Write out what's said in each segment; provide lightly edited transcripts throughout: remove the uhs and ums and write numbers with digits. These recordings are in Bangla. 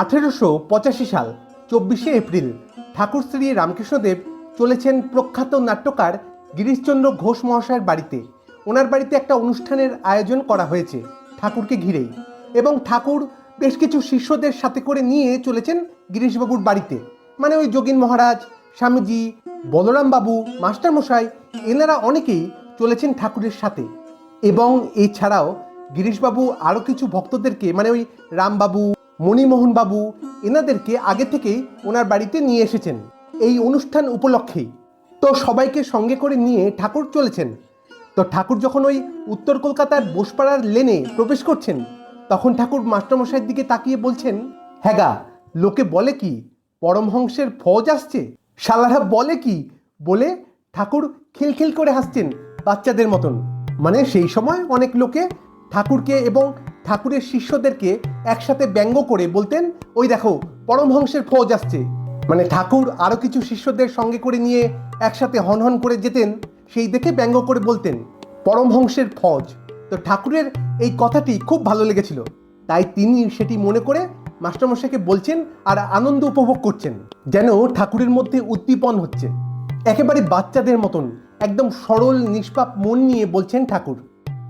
1885 সাল 24শে এপ্রিল ঠাকুর শ্রী রামকৃষ্ণদেব চলেছেন প্রখ্যাত নাট্যকার গিরিশচন্দ্র ঘোষ মহাশয়ের বাড়িতে। ওনার বাড়িতে একটা অনুষ্ঠানের আয়োজন করা হয়েছে ঠাকুরকে ঘিরেই, এবং ঠাকুর বেশ কিছু শিষ্যদের সাথে করে নিয়ে চলেছেন গিরিশবাবুর বাড়িতে। মানে ওই যোগীন মহারাজ, স্বামীজি, বলরাম বাবু, মাস্টারমশাই, এনারা অনেকেই চলেছেন ঠাকুরের সাথে। এবং এছাড়াও গিরিশবাবু আরও কিছু ভক্তদেরকে, মানে ওই রামবাবু, মণিমোহন বাবু, এনাদেরকে আগে থেকেই ওনার বাড়িতে নিয়ে এসেছেন এই অনুষ্ঠান উপলক্ষেই। তো সবাইকে সঙ্গে করে নিয়ে ঠাকুর চলেছেন। তো ঠাকুর যখন ওই উত্তর কলকাতার বোসপাড়ার লেনে প্রবেশ করছেন, তখন ঠাকুর মাস্টারমশাইয়ের দিকে তাকিয়ে বলছেন, হ্যাগা, লোকে বলে কি পরমহংসের ফৌজ আসছে, শালারা বলে কি, বলে ঠাকুর খিলখিল করে হাসছেন বাচ্চাদের মতন। মানে সেই সময় অনেক লোকে ঠাকুরকে এবং ঠাকুরের শিষ্যদেরকে একসাথে ব্যঙ্গ করে বলতেন, ওই দেখো পরমহংসের ফৌজ আসছে। মানে ঠাকুর আরও কিছু শিষ্যদের সঙ্গে করে নিয়ে একসাথে হনহন করে যেতেন, সেই দেখে ব্যঙ্গ করে বলতেন পরমহংসের ফৌজ। তো ঠাকুরের এই কথাটি খুব ভালো লেগেছিল, তাই তিনি সেটি মনে করে মাস্টারমশাইকে বলছেন আর আনন্দ উপভোগ করছেন, যেন ঠাকুরের মধ্যে উদ্দীপন হচ্ছে। একেবারে বাচ্চাদের মতন একদম সরল নিষ্পাপ মন নিয়ে বলছেন ঠাকুর।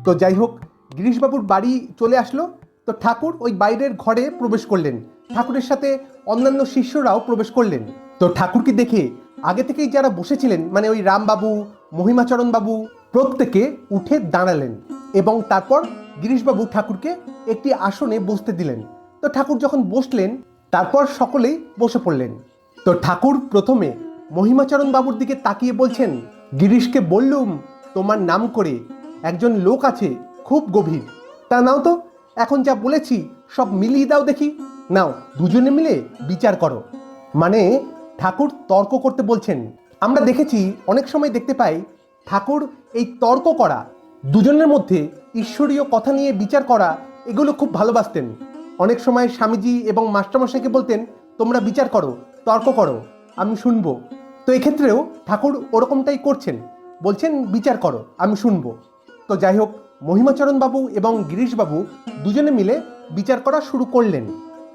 তো যাই হোক, গিরিশবাবুর বাড়ি চলে আসলো। তো ঠাকুর ওই বাইরের ঘরে প্রবেশ করলেন, ঠাকুরের সাথে অন্যান্য শিষ্যরাও প্রবেশ করলেন। তো ঠাকুরকে দেখে আগে থেকেই যারা বসেছিলেন, মানে ওই রামবাবু, মহিমাচরণ বাবু, প্রত্যেকে উঠে দাঁড়ালেন এবং তারপর গিরিশবাবু ঠাকুরকে একটি আসনে বসতে দিলেন। তো ঠাকুর যখন বসলেন, তারপর সকলেই বসে পড়লেন। তো ঠাকুর প্রথমে মহিমাচরণ বাবুর দিকে তাকিয়ে বলছেন, গিরিশকে বললুম তোমার নাম করে একজন লোক আছে খুব গভীর, তা নাও তো, এখন যা বলেছি সব মিলিয়ে দাও দেখি, নাও দুজনে মিলে বিচার করো। মানে ঠাকুর তর্ক করতে বলছেন। আমরা দেখেছি, অনেক সময় দেখতে পাই ঠাকুর এই তর্ক করা, দুজনের মধ্যে ঈশ্বরীয় কথা নিয়ে বিচার করা, এগুলো খুব ভালোবাসতেন। অনেক সময় স্বামীজি এবং মাস্টারমশাইকে বলতেন, তোমরা বিচার করো, তর্ক করো, আমি শুনবো। তো এক্ষেত্রেও ঠাকুর ওরকমটাই করছেন, বলছেন বিচার করো, আমি শুনবো। তো যাই হোক, মহিমাচরণ বাবু এবং গিরিশবাবু দুজনে মিলে বিচার করা শুরু করলেন।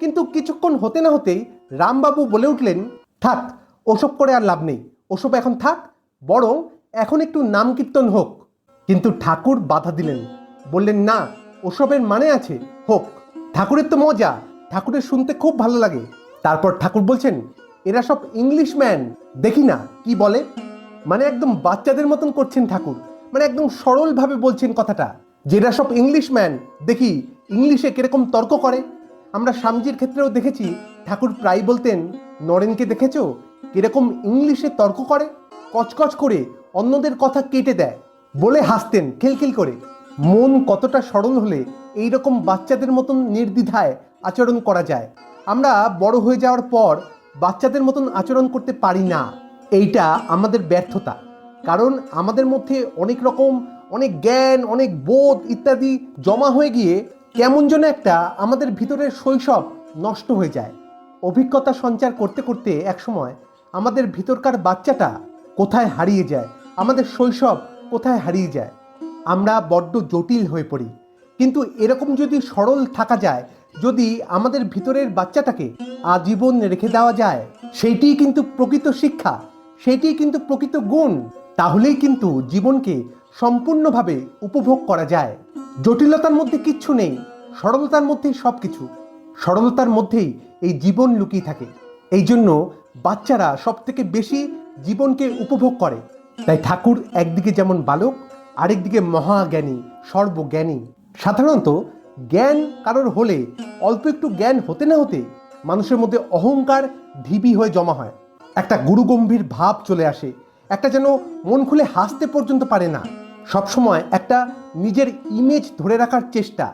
কিন্তু কিছুক্ষণ হতে না হতেই রামবাবু বলে উঠলেন, থাক, ওসব করে আর লাভ নেই, ওসব এখন থাক, বরং এখন একটু নাম কীর্তন হোক। কিন্তু ঠাকুর বাধা দিলেন, বললেন, না, ওসবের মানে আছে, হোক, ঠাকুরের তো মজা, ঠাকুরের শুনতে খুব ভালো লাগে। তারপর ঠাকুর বলছেন, এরা সব ইংলিশম্যান, দেখি না কি বলে। মানে একদম বাচ্চাদের মতন করছেন ঠাকুর, মানে একদম সরলভাবে বলছেন কথাটা, যে এরা সব ইংলিশম্যান, দেখি ইংলিশে কিরকম তর্ক করে। আমরা স্বামীজির ক্ষেত্রেও দেখেছি, ঠাকুর প্রায় বলতেন, নরেনকে দেখেছো কিরকম ইংলিশে তর্ক করে, কচকচ করে অন্যদের কথা কেটে দেয়, বলে হাসতেন খিলখিল করে। মন কতটা সরল হলে এইরকম বাচ্চাদের মতন নির্দ্বিধায় আচরণ করা যায়। আমরা বড় হয়ে যাওয়ার পর বাচ্চাদের মতন আচরণ করতে পারি না, এইটা আমাদের ব্যর্থতা। কারণ আমাদের মধ্যে অনেক রকম, অনেক জ্ঞান, অনেক বোধ ইত্যাদি জমা হয়ে গিয়ে কেমন যেন একটা আমাদের ভিতরের শৈশব নষ্ট হয়ে যায়। অভিজ্ঞতা সঞ্চার করতে করতে একসময় আমাদের ভিতরকার বাচ্চাটা কোথায় হারিয়ে যায়, আমাদের শৈশব কোথায় হারিয়ে যায়, আমরা বড্ড জটিল হয়ে পড়ি। কিন্তু এরকম যদি সরল থাকা যায়, যদি আমাদের ভিতরের বাচ্চাটাকে আজীবন রেখে দেওয়া যায়, সেইটিই কিন্তু প্রকৃত শিক্ষা, সেইটিই কিন্তু প্রকৃত গুণ। তাহলেই কিন্তু জীবনকে সম্পূর্ণভাবে উপভোগ করা যায়। জটিলতার মধ্যে কিচ্ছু নেই, সরলতার মধ্যেই সব কিছু, সরলতার মধ্যেই এই জীবন লুকিয়ে থাকে। এই জন্য বাচ্চারা সব থেকে বেশি জীবনকে উপভোগ করে। তাই ঠাকুর একদিকে যেমন বালক, আরেকদিকে মহাজ্ঞানী, সর্বজ্ঞানী। সাধারণত জ্ঞান কারোর হলে অল্প একটু জ্ঞান হতে না হতে মানুষের মধ্যে অহংকার ঢিবি হয়ে জমা হয়, একটা গুরুগম্ভীর ভাব চলে আসে, একটা যেন মন খুলে হাসতে পর্যন্ত পারে না, সবসময় একটা নিজের ইমেজ ধরে রাখার চেষ্টা।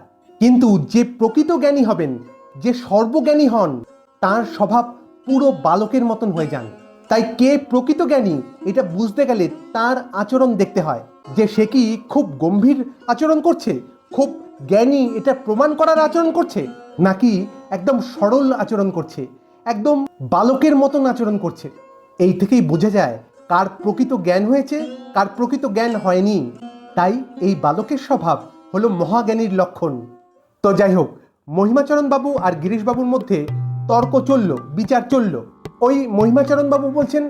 কিন্তু যে প্রকৃত জ্ঞানী হবেন, যে সর্বজ্ঞানী হন, তার স্বভাব পুরো বালকের মতন হয়ে যান। তাই কে প্রকৃত জ্ঞানী এটা বুঝতে গেলে তার আচরণ দেখতে হয়, যে সে কি খুব গম্ভীর আচরণ করছে, খুব জ্ঞানী এটা প্রমাণ করার আচরণ করছে, নাকি একদম সরল আচরণ করছে, একদম বালকের মতন আচরণ করছে। এই থেকেই বোঝা যায় কার প্রকৃত জ্ঞান হয়েছে, কার প্রকৃত জ্ঞান হয়নি। তাই এই বালকের স্বভাব হলো মহাজ্ঞানীর লক্ষণ। তো যাই হোক, মহিমাচরণ বাবু আর গিরিশবাবুর মধ্যে তর্ক চলল, বিচার চলল। ওই মহিমাচরণ বাবু বলছেন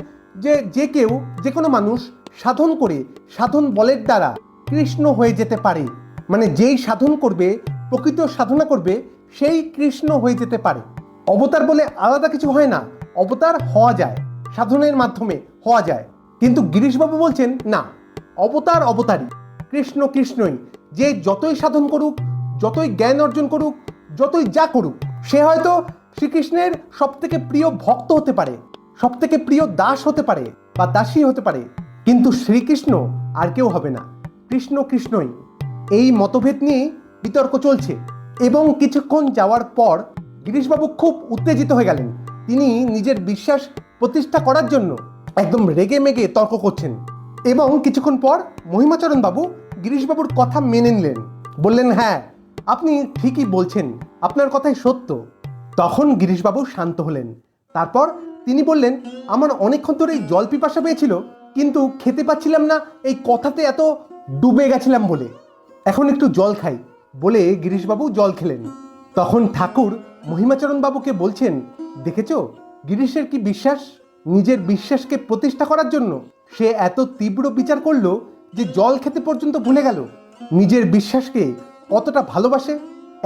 যে যে কেউ, যে কোনো মানুষ সাধন করে, সাধন বলের দ্বারা কৃষ্ণ হয়ে যেতে পারে। মানে যেই সাধন করবে, প্রকৃত সাধনা করবে, সেই কৃষ্ণ হয়ে যেতে পারে। অবতার বলে আলাদা কিছু হয় না, অবতার হওয়া যায়, সাধনের মাধ্যমে হওয়া যায়। কিন্তু গিরিশবাবু বলছেন না, অবতার অবতারই, কৃষ্ণ কৃষ্ণই। যে যতই সাধন করুক, যতই জ্ঞান অর্জন করুক, যতই যা করুক, সে হয়তো শ্রীকৃষ্ণের সব থেকে প্রিয় ভক্ত হতে পারে, সব থেকে প্রিয় দাস হতে পারে বা দাসী হতে পারে, কিন্তু শ্রীকৃষ্ণ আর কেউ হবে না, কৃষ্ণ কৃষ্ণই। এই মতভেদ নিয়ে বিতর্ক চলছে এবং কিছুক্ষণ যাওয়ার পর গিরিশবাবু খুব উত্তেজিত হয়ে গেলেন। তিনি নিজের বিশ্বাস প্রতিষ্ঠা করার জন্য একদম রেগে মেগে তর্ক করছেন এবং কিছুক্ষণ পর মহিমাচরণ বাবু গিরিশবাবুর কথা মেনে নিলেন। বললেন, হ্যাঁ, আপনি ঠিকই বলছেন, আপনার কথাই সত্য। তখন গিরিশবাবু শান্ত হলেন। তারপর তিনি বললেন, আমার অনেকক্ষণ ধরেই জল পিপাসা পেয়েছিল, কিন্তু খেতে পাচ্ছিলাম না, এই কথাতে এত ডুবে গেছিলাম বলে। এখন একটু জল খাই বলে গিরিশবাবু জল খেলেন। তখন ঠাকুর মহিমাচরণ বাবুকে বলছেন, দেখেছো গিরিশের কি বিশ্বাস? নিজের বিশ্বাসকে প্রতিষ্ঠা করার জন্য সে এত তীব্র বিচার করলো যে জল খেতে পর্যন্ত ভুলে গেল। নিজের বিশ্বাসকে কতটা ভালোবাসে।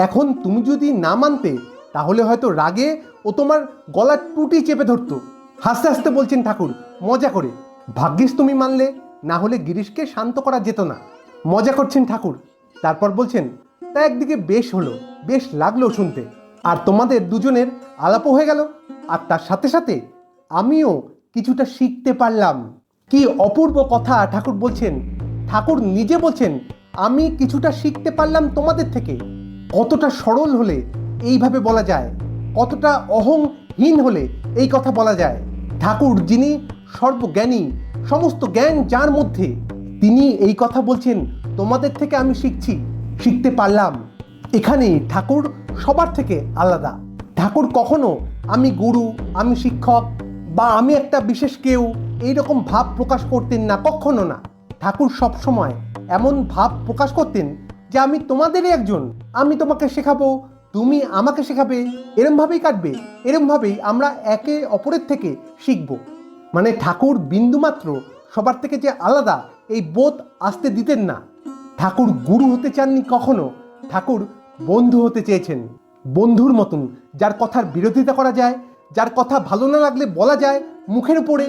এখন তুমি যদি না মানতে, তাহলে হয়তো রাগে ও তোমার গলার টুটি চেপে ধরতো। হাসতে হাসতে বলছেন ঠাকুর, মজা করে। ভাগ্যিস তুমি মানলে, না হলে গিরিশকে শান্ত করা যেত না। মজা করছেন ঠাকুর। তারপর বলছেন, তা একদিকে বেশ হলো, বেশ লাগলো শুনতে, আর তোমাদের দুজনের আলাপও হয়ে গেল, আর তার সাথে সাথে আমিও কিছুটা শিখতে পারলাম। কি অপূর্ব কথা ঠাকুর বলছেন। ঠাকুর নিজে বলছেন, আমি কিছুটা শিখতে পারলাম তোমাদের থেকে। কতটা সরল হলে এইভাবে বলা যায়, কতটা অহংহীন হলে এই কথা বলা যায়। ঠাকুর যিনি সর্বজ্ঞানী, সমস্ত জ্ঞান যার মধ্যে, তিনি এই কথা বলছেন, তোমাদের থেকে আমি শিখছি, শিখতে পারলাম। এখানে ঠাকুর সবার থেকে আলাদা। ঠাকুর কখনো আমি গুরু, আমি শিক্ষক বা আমি একটা বিশেষ কেউ এইরকম ভাব প্রকাশ করতেন না, কখনো না। ঠাকুর সবসময় এমন ভাব প্রকাশ করতেন যে আমি তোমাদেরই একজন, আমি তোমাকে শেখাবো, তুমি আমাকে শেখাবে, এরমভাবেই কাটবে, এরমভাবেই আমরা একে অপরের থেকে শিখব। মানে ঠাকুর বিন্দুমাত্র সবার থেকে যে আলাদা এই বোধ আসতে দিতেন না। ঠাকুর গুরু হতে চাননি কখনো, ঠাকুর বন্ধু হতে চেয়েছেন। বন্ধুর মতন, যার কথার বিরোধিতা করা যায়, যার কথা ভালো না লাগলে বলা যায় মুখের উপরে,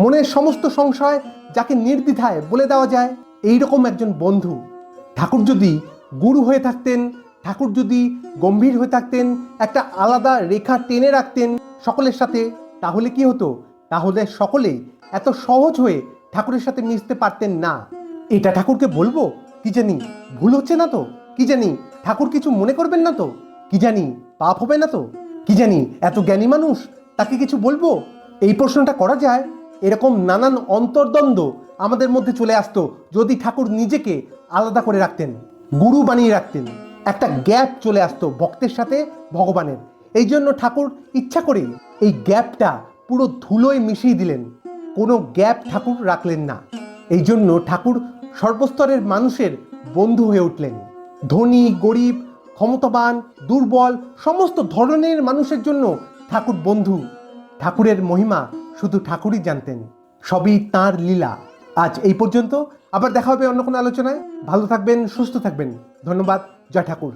মনের সমস্ত সংশয় যাকে নির্দ্বিধায় বলে দেওয়া যায়, এইরকম একজন বন্ধু। ঠাকুর যদি গুরু হয়ে থাকতেন, ঠাকুর যদি গম্ভীর হয়ে থাকতেন, একটা আলাদা রেখা টেনে রাখতেন সকলের সাথে, তাহলে কি হতো? তাহলে সকলেই এত সহজ হয়ে ঠাকুরের সাথে মিশতে পারতেন না। এটা ঠাকুরকে বলবো, কি জানি ভুল হচ্ছে না তো, কি জানি ঠাকুর কিছু মনে করবেন না তো, কি জানি পাপ হবে না তো, কি জানি এত জ্ঞানী মানুষ, তাকে কিছু বলবো? এই প্রশ্নটা করা যায়। এরকম নানান অন্তর্দ্বন্দ্ব আমাদের মধ্যে চলে আসতো যদি ঠাকুর নিজেকে আলাদা করে রাখতেন, গুরু বানিয়ে রাখতেন। একটা গ্যাপ চলে আসতো ভক্তের সাথে ভগবানের। এই জন্য ঠাকুর ইচ্ছা করে এই গ্যাপটা পুরো ধুলোয় মিশিয়ে দিলেন, কোনো গ্যাপ ঠাকুর রাখলেন না। এই জন্য ঠাকুর সর্বস্তরের মানুষের বন্ধু হয়ে উঠলেন। ধনী, গরিব, ক্ষমতাবান, দুর্বল, সমস্ত ধরনের মানুষের জন্য ঠাকুর বন্ধু। ঠাকুরের মহিমা শুধু ঠাকুরই জানতেন, সবই তাঁর লীলা। আজ এই পর্যন্ত, আবার দেখা হবে অন্য কোনো আলোচনায়। ভালো থাকবেন, সুস্থ থাকবেন। ধন্যবাদ। জয় ঠাকুর।